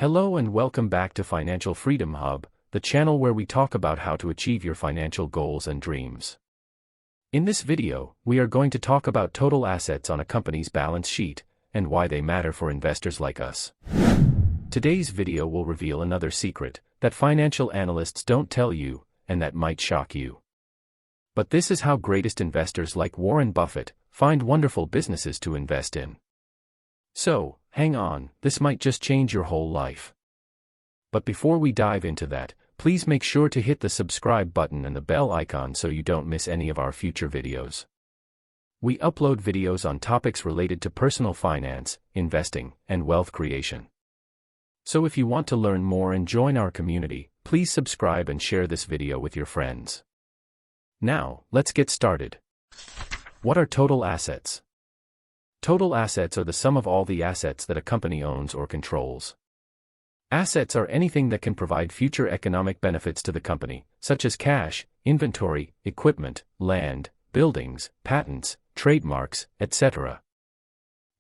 Hello and welcome back to Financial Freedom Hub, the channel where we talk about how to achieve your financial goals and dreams. In this video, we are going to talk about total assets on a company's balance sheet, and why they matter for investors like us. Today's video will reveal another secret that financial analysts don't tell you, and that might shock you. But this is how greatest investors like Warren Buffett find wonderful businesses to invest in. So, hang on, this might just change your whole life. But before we dive into that, please make sure to hit the subscribe button and the bell icon so you don't miss any of our future videos. We upload videos on topics related to personal finance, investing, and wealth creation. So if you want to learn more and join our community, please subscribe and share this video with your friends. Now, let's get started. What are total assets? Total assets are the sum of all the assets that a company owns or controls. Assets are anything that can provide future economic benefits to the company, such as cash, inventory, equipment, land, buildings, patents, trademarks, etc.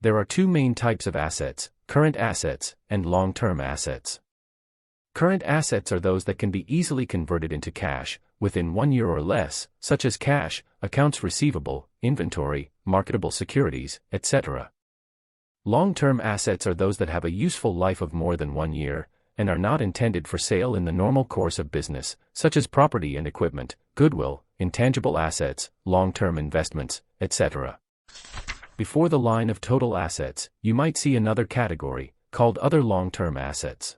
There are two main types of assets: current assets and long-term assets. Current assets are those that can be easily converted into cash within 1 year or less, such as cash, accounts receivable, inventory, marketable securities, etc. Long-term assets are those that have a useful life of more than 1 year, and are not intended for sale in the normal course of business, such as property and equipment, goodwill, intangible assets, long-term investments, etc. Before the line of total assets, you might see another category, called other long-term assets.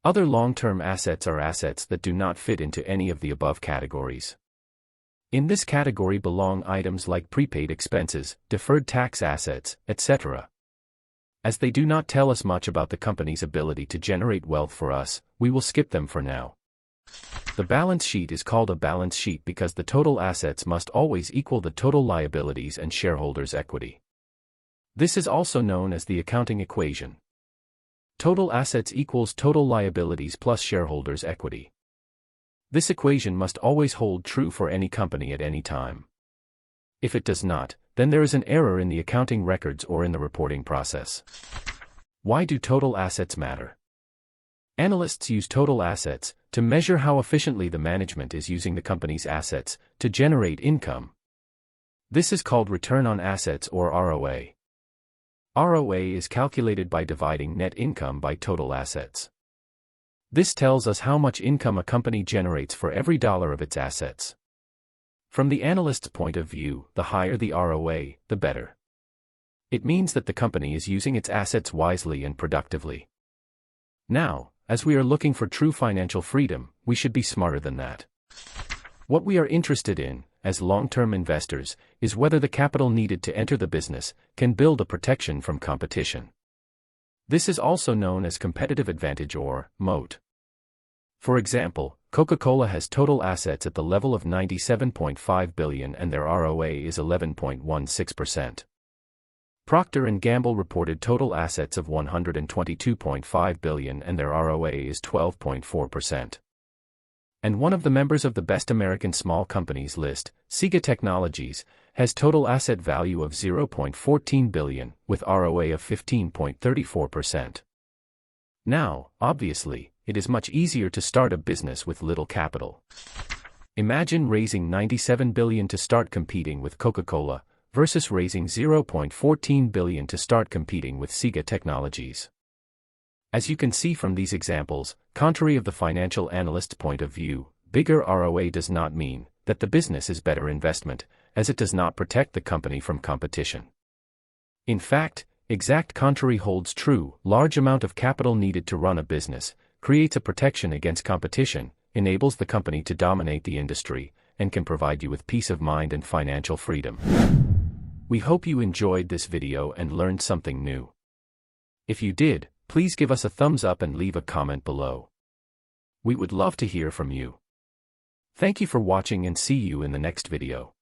Other long-term assets are assets that do not fit into any of the above categories. In this category belong items like prepaid expenses, deferred tax assets, etc. As they do not tell us much about the company's ability to generate wealth for us, we will skip them for now. The balance sheet is called a balance sheet because the total assets must always equal the total liabilities and shareholders' equity. This is also known as the accounting equation. Total assets equals total liabilities plus shareholders' equity. This equation must always hold true for any company at any time. If it does not, then there is an error in the accounting records or in the reporting process. Why do total assets matter? Analysts use total assets to measure how efficiently the management is using the company's assets to generate income. This is called return on assets or ROA. ROA is calculated by dividing net income by total assets. This tells us how much income a company generates for every dollar of its assets. From the analyst's point of view, the higher the ROA, the better. It means that the company is using its assets wisely and productively. Now, as we are looking for true financial freedom, we should be smarter than that. What we are interested in, as long-term investors, is whether the capital needed to enter the business can build a protection from competition. This is also known as competitive advantage or moat. For example, Coca-Cola has total assets at the level of $97.5 billion and their ROA is 11.16%. Procter & Gamble reported total assets of $122.5 billion and their ROA is 12.4%. And one of the members of the Best American Small Companies list, Sega Technologies, has total asset value of $0.14 billion, with ROA of 15.34%. Now, obviously, it is much easier to start a business with little capital. Imagine raising $97 billion to start competing with Coca-Cola, versus raising $0.14 billion to start competing with Sega Technologies. As you can see from these examples, contrary of the financial analyst's point of view, bigger ROA does not mean that the business is better investment, as it does not protect the company from competition. In fact, exact contrary holds true. Large amount of capital needed to run a business creates a protection against competition, enables the company to dominate the industry, and can provide you with peace of mind and financial freedom. We hope you enjoyed this video and learned something new. If you did, please give us a thumbs up and leave a comment below. We would love to hear from you. Thank you for watching and see you in the next video.